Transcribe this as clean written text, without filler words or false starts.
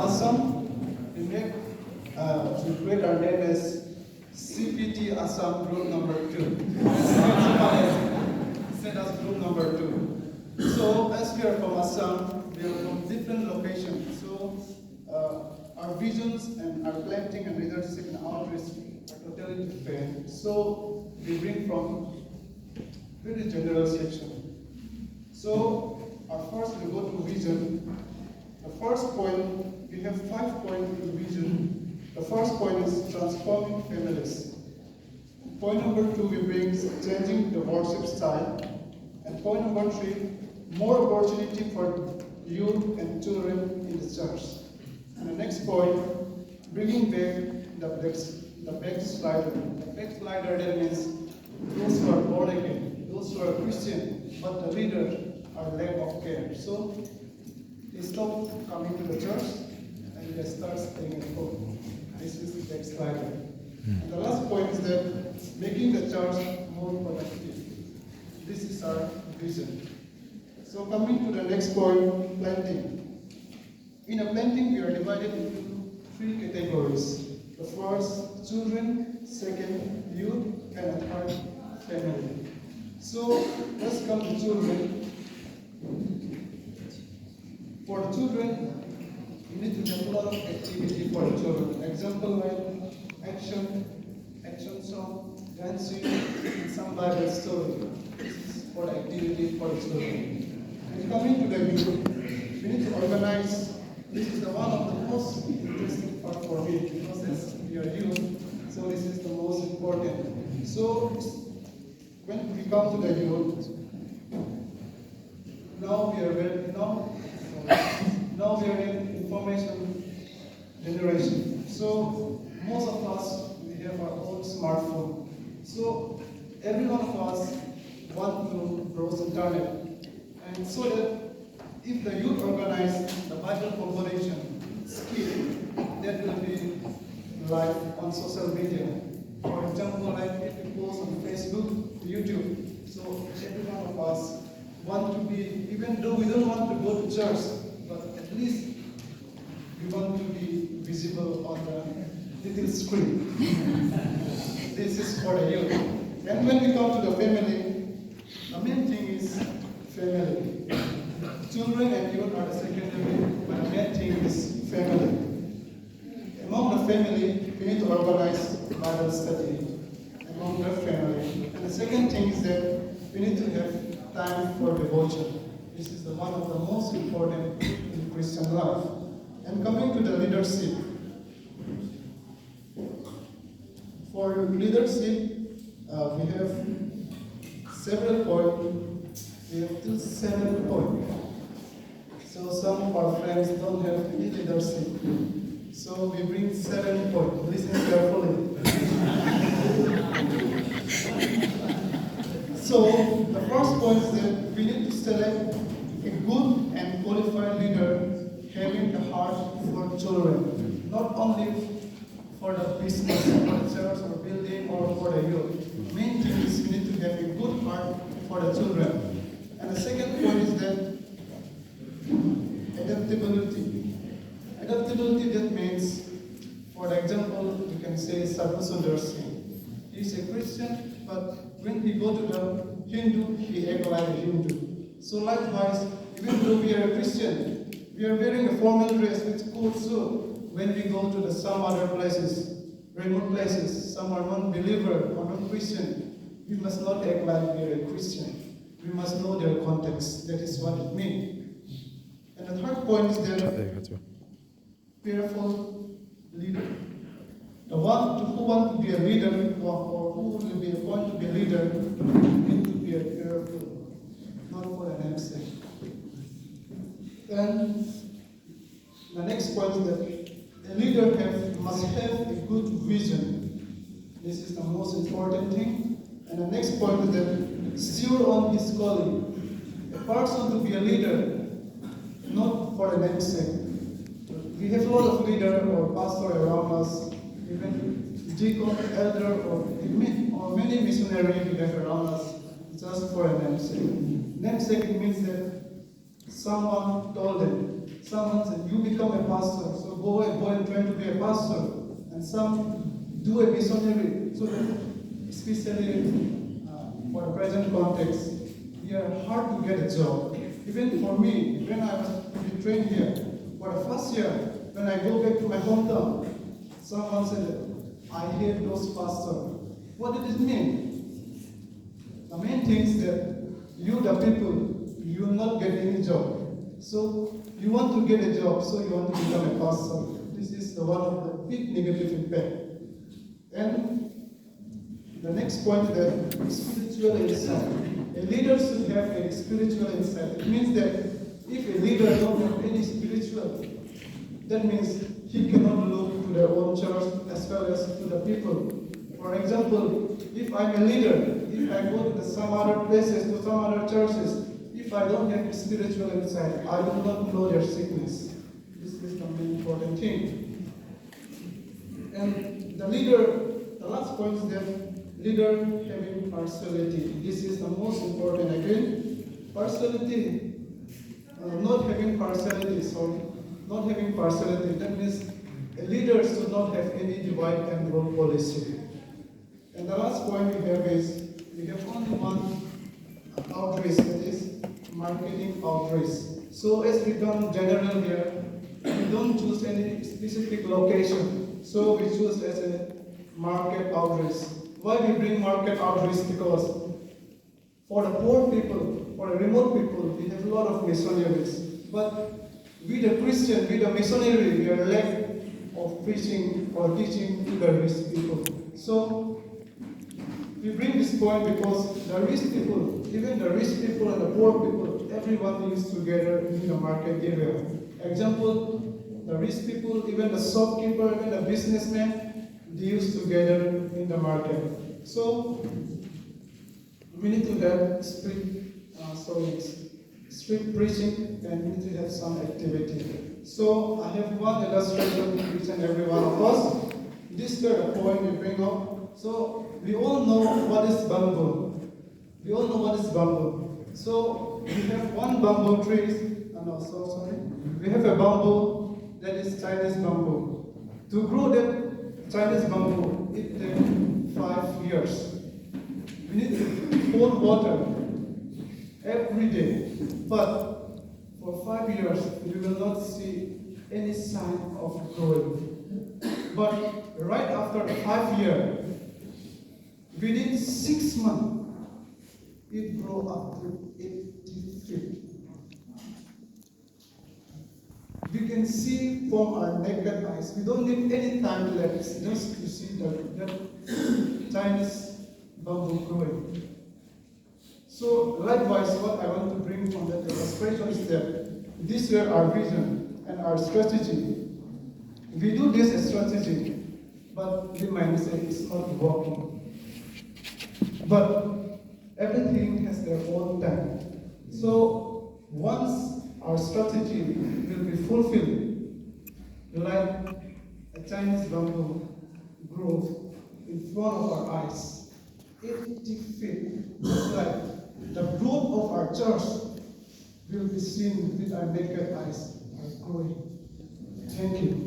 Assam, we create our name as CPT Assam group number 2. Set as group number 2. So as we are from Assam, we are from different locations. So our visions and our planting and leadership and outreach are totally different. So we bring from very general section. So first we go to vision. The first point, we have 5 points in vision. The first point is transforming families. Point number 2, we bring changing the worship style. And point number 3, more opportunity for youth and children in the church. And the next point, bringing back the backslider. The backslider, that means those who are born again, those who are Christian, but the leaders are lack of care. So they stop coming to the church and they start staying at home. This is the backslider. And the last point is that making the church more productive. This is our vision. So coming to the next point, planting. In a planting, we are divided into 3 categories. The first, children; second, youth; and the third, family. So let's come to children. For the children, we need to have a lot of activity for the children. Example like action song, dancing, and some Bible story. This is for the activity for the children. And coming to the youth, we need to organize. This is one of the most interesting part for me because as we are youth, so this is the most important. So when we come to the youth, now we are in information generation. So most of us, we have our own smartphone. So every one of us want to browse internet. And so that if the youth organize the Bible composition skill, that will be live on social media. For example, like if we post on Facebook, YouTube. So every one of us want to be, even though we don't want to go to church, but at least we want to be visible on the little screen. This is for the youth. And when we come to the family, the main thing is family. Children and youth are the secondary, but the main thing is family. Among the family, we need to organize Bible study among the family. And the second thing is that we need to have time for devotion. This is one of the most important in Christian life. And coming to the leadership. For leadership, we have several points. We have 7 points. So some of our friends don't have any leadership. So we bring 7 points. Listen carefully. So the first point is that we need to select a good and qualified leader having the heart for children, not only for the business, for the church or building or for the youth. Main thing is we need to have a good heart for the children. And the second point is that adaptability. Adaptability, that means, for example, you can say Sadhu Sundar Singh. He is a Christian, but when he go to the Hindu, he act like a Hindu. So likewise, even though we are a Christian, we are wearing a formal dress with cool suit. When we go to some other places, remote places, some are non-believer or non-Christian, we must not act like we are a Christian. We must know their context. That is what it means. And the third point is that prayerful leader. The one who want to be a leader or who will be going to be a leader need to be a prayerful, not for an namesake. And the next point is that a leader must have a good vision. This is the most important thing. And the next point is that sure on his calling. A person to be a leader, not for a namesake. We have a lot of leaders or pastors around us, even deacon, elder, or many missionaries we have around us, just for a namesake. Namesake means that someone told them, someone said, you become a pastor, so go and train to be a pastor, and some do a missionary. So that, especially for the present context, we are hard to get a job. Even for me, when I was to be trained here, for the first year, when I go back to my hometown, someone said, I hate those pastors. What did it mean? The main thing is that you, the people, you will not get any job. So you want to get a job, so you want to become a pastor. This is one of the big negative impact. And the next point is that spiritual insight. A leader should have a spiritual insight. It means that if a leader doesn't have any spiritual, that means he cannot look to their own church as well as to the people. For example, if I'm a leader, if I go to some other places, to some other churches, if I don't have spiritual insight, I will not know their sickness. This is the main important thing. And the leader, the last point is that leader having partiality. This is the most important again. Partiality, not having partiality, not having partiality. That means a leader should not have any divide and rule policy. And the last point we have is, we have only one outreach, that is marketing outreach. So as we come general here, we don't choose any specific location. So we choose as a market outreach. Why we bring market outreach? Because for the poor people, for the remote people, we have a lot of missionaries. But we the Christian, we the missionary, we are lack of preaching or teaching to the rich people. So we bring this point because the rich people, even the rich people and the poor people, everyone lives together in the market area. Example, the rich people, even the shopkeeper, even the businessman, they use together in the market. So we need to have street preaching, and we need to have some activity. So I have one illustration for each and every one of us. This is the point we bring up. So we all know what is bamboo. We all know what is bamboo. So we have one bamboo tree. We have a bamboo that is Chinese bamboo. To grow that Chinese bamboo, it takes 5 years. We need to pour water every day. But for 5 years, we will not see any sign of growing. But right after 5 years, within 6 months, it grew up to 80 feet. We can see from our naked eyes. We don't need any time lapse just to see that Chinese bamboo growing. So likewise, what I want to bring from that illustration is that this is our vision and our strategy. We do this as strategy, but we might say it's not working. But everything has their own time. So once our strategy will be fulfilled, like a Chinese bamboo grows in front of our eyes, 80 feet, just like the growth of our church will be seen with our naked eyes are growing. Thank you.